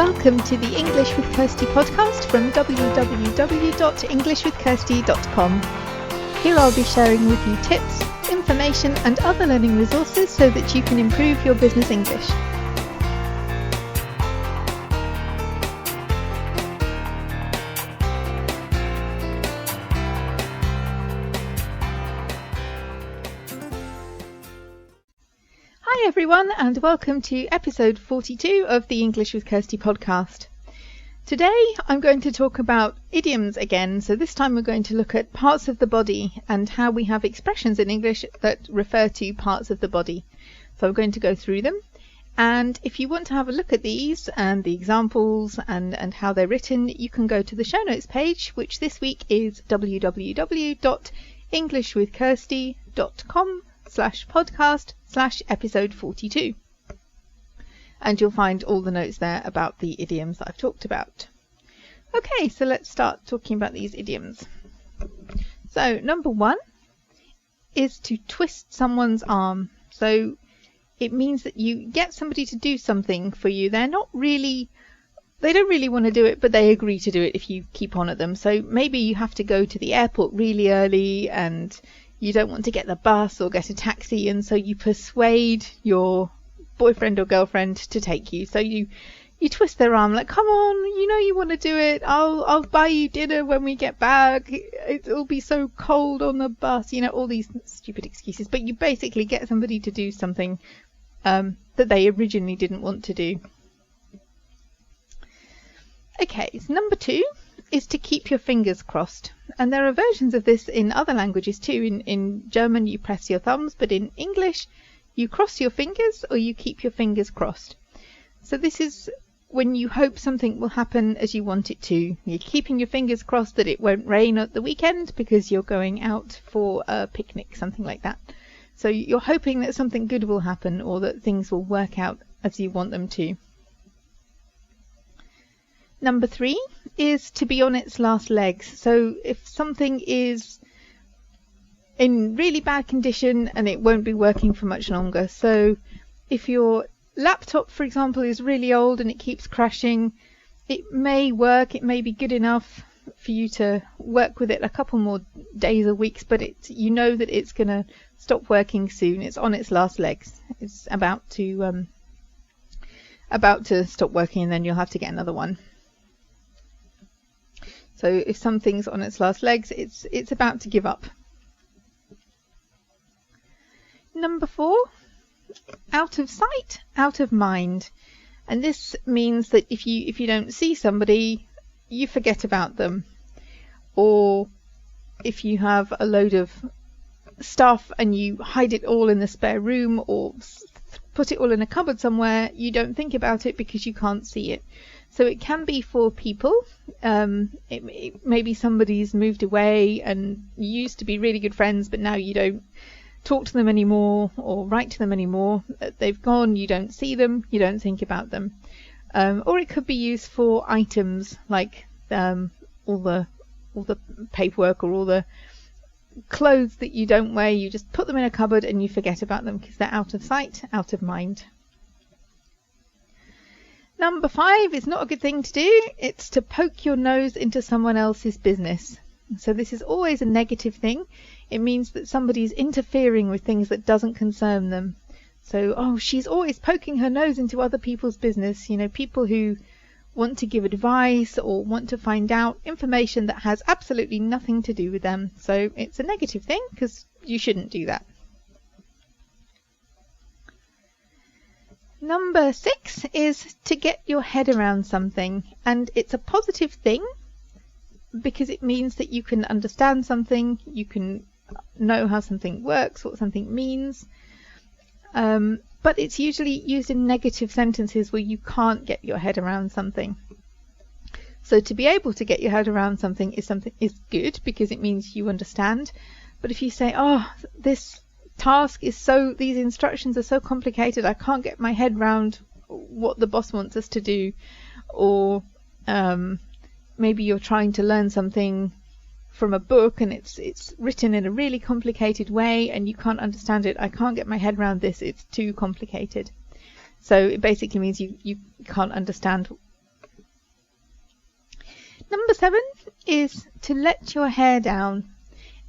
Welcome to the English with Kirsty podcast from www.englishwithkirsty.com. Here I'll be sharing with you tips, information and other learning resources so that you can improve your business English. Hi everyone, and welcome to episode 42 of the English with Kirsty podcast. Today I'm going to talk about idioms again, so this time we're going to look at parts of the body and how we have expressions in English that refer to parts of the body. So I'm going to go through them, and if you want to have a look at these and the examples and how they're written, you can go to the show notes page, which this week is www.englishwithkirsty.com/podcast/episode 42. And you'll find all the notes there about the idioms that I've talked about. Okay, so let's start talking about these idioms. So number one is to twist someone's arm. So it means that you get somebody to do something for you. They don't really want to do it, but they agree to do it if you keep on at them. So maybe you have to go to the airport really early and you don't want to get the bus or get a taxi, and so you persuade your boyfriend or girlfriend to take you. So you twist their arm like, come on, you know you want to do it. I'll buy you dinner when we get back. It'll be so cold on the bus. You know, all these stupid excuses. But you basically get somebody to do something that they originally didn't want to do. Okay, so number two is to keep your fingers crossed. And there are versions of this in other languages too. In German you press your thumbs, but in English you cross your fingers or you keep your fingers crossed. So this is when you hope something will happen as you want it to. You're keeping your fingers crossed that it won't rain at the weekend because you're going out for a picnic, something like that. So you're hoping that something good will happen or that things will work out as you want them to. Number three is to be on its last legs. So if something is in really bad condition and it won't be working for much longer. So if your laptop, for example, is really old and it keeps crashing, it may work, it may be good enough for you to work with it a couple more days or weeks, but you know that it's going to stop working soon. It's on its last legs. It's about to stop working, and then you'll have to get another one. So if something's on its last legs, it's about to give up. Number four, out of sight, out of mind. And this means that if you don't see somebody, you forget about them. Or if you have a load of stuff and you hide it all in the spare room or put it all in a cupboard somewhere, you don't think about it because you can't see it. So it can be for people. Maybe somebody's moved away and you used to be really good friends, but now you don't talk to them anymore or write to them anymore. They've gone, you don't see them, you don't think about them. Or it could be used for items like all the paperwork or all the clothes that you don't wear. You just put them in a cupboard and you forget about them because they're out of sight, out of mind. Number five is not a good thing to do. It's to poke your nose into someone else's business. So this is always a negative thing. It means that somebody's interfering with things that doesn't concern them. So, she's always poking her nose into other people's business. You know, people who want to give advice or want to find out information that has absolutely nothing to do with them. So it's a negative thing because you shouldn't do that. Number six is to get your head around something, and it's a positive thing because it means that you can understand something, you can know how something works, what something means, but it's usually used in negative sentences where you can't get your head around something. So to be able to get your head around something is good because it means you understand. But if you say, this task is these instructions are so complicated, I can't get my head round what the boss wants us to do, or maybe you're trying to learn something from a book and it's written in a really complicated way and you can't understand it. I can't get my head around this, it's too complicated. So it basically means you can't understand Number 7 is to let your hair down.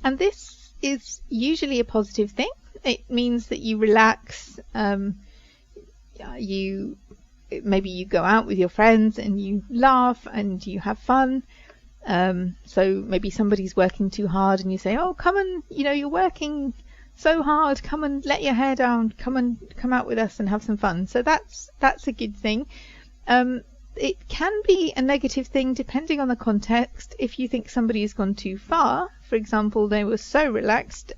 And this is usually a positive thing. It means that you relax, maybe you go out with your friends and you laugh and you have fun. So maybe somebody's working too hard and you say, oh, come and, you're working so hard, come and let your hair down, come out with us and have some fun. So that's a good thing. It can be a negative thing depending on the context. If you think somebody has gone too far, for example, they were so relaxed,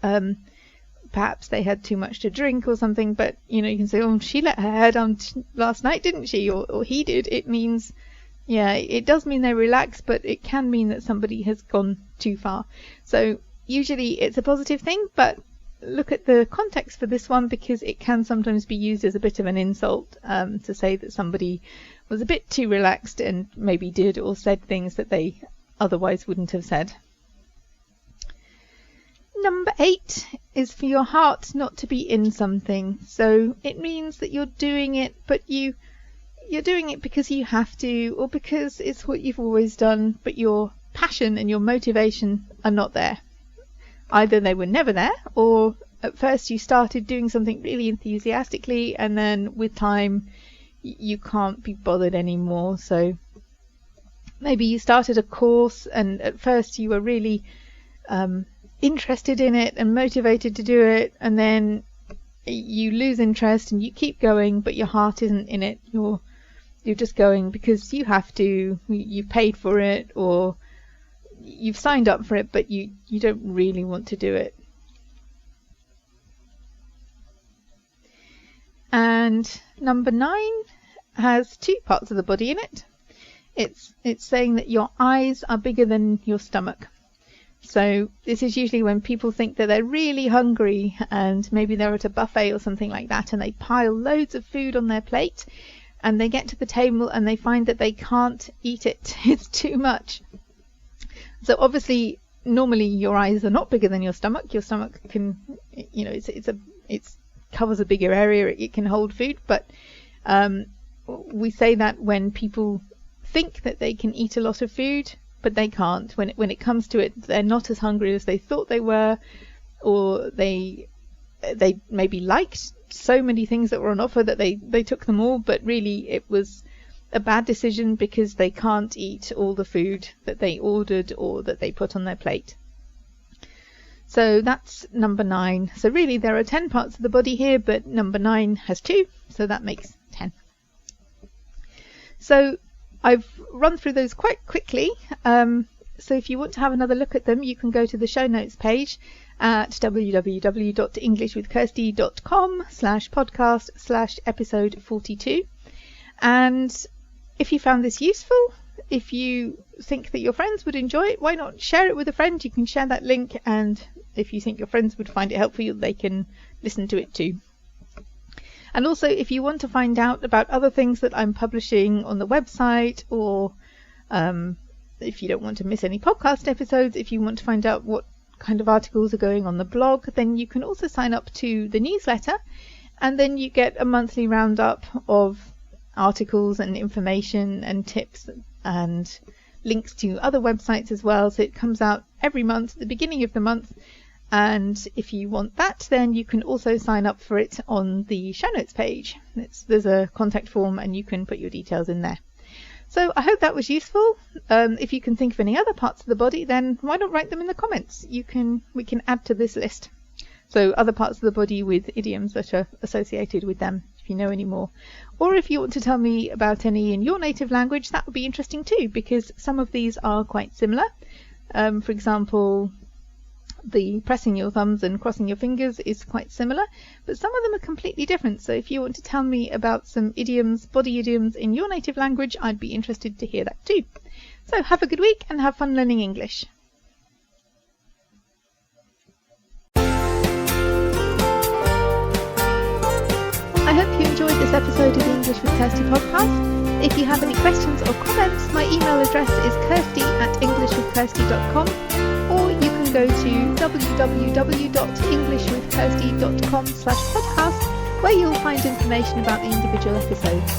perhaps they had too much to drink or something, but you can say, oh, she let her hair down last night, didn't she? Or he did. It means, it does mean they're relaxed, but it can mean that somebody has gone too far. So usually it's a positive thing, but look at the context for this one, because it can sometimes be used as a bit of an insult, to say that somebody was a bit too relaxed and maybe did or said things that they otherwise wouldn't have said. Number 8 is for your heart not to be in something. So it means that you're doing it, but you're doing it because you have to, or because it's what you've always done, but your passion and your motivation are not there. Either they were never there, or at first you started doing something really enthusiastically, and then with time you can't be bothered anymore. So maybe you started a course and at first you were really interested in it and motivated to do it, and then you lose interest and you keep going, but your heart isn't in it. You're just going because you have to, you've paid for it, or you've signed up for it, but you don't really want to do it. And number 9 has 2 parts of the body in it. It's saying that your eyes are bigger than your stomach. So this is usually when people think that they're really hungry and maybe they're at a buffet or something like that, and they pile loads of food on their plate and they get to the table and they find that they can't eat it. It's too much. So obviously, normally your eyes are not bigger than your stomach. Your stomach can, it covers a bigger area. It can hold food, but we say that when people think that they can eat a lot of food, but they can't. When it comes to it, they're not as hungry as they thought they were, or they maybe liked so many things that were on offer that they took them all, but really it was a bad decision because they can't eat all the food that they ordered or that they put on their plate. So that's number 9. So really there are 10 parts of the body here, but number 9 has 2, so that makes 10. So I've run through those quite quickly. So if you want to have another look at them, you can go to the show notes page at www.englishwithkirsty.com/podcast/episode 42. And if you found this useful, if you think that your friends would enjoy it, why not share it with a friend? You can share that link, and if you think your friends would find it helpful, they can listen to it too. And also, if you want to find out about other things that I'm publishing on the website, or if you don't want to miss any podcast episodes, if you want to find out what kind of articles are going on the blog, then you can also sign up to the newsletter, and then you get a monthly roundup of articles and information and tips and links to other websites as well. So it comes out every month at the beginning of the month, and if you want that, then you can also sign up for it on the show notes page. There's a contact form and you can put your details in there. So I hope that was useful. If you can think of any other parts of the body, then why not write them in the comments? We can add to this list. So other parts of the body with idioms that are associated with them, if you know any more. Or if you want to tell me about any in your native language, that would be interesting too, because some of these are quite similar. For example, the pressing your thumbs and crossing your fingers is quite similar, but some of them are completely different. So if you want to tell me about some idioms, body idioms in your native language, I'd be interested to hear that too. So have a good week and have fun learning English. I hope you enjoyed this episode of the English with Kirsty podcast. If you have any questions or comments, my email address is kirsty@englishwithkirsty.com, or you can go to www.englishwithkirsty.com/podcast, where you'll find information about the individual episodes.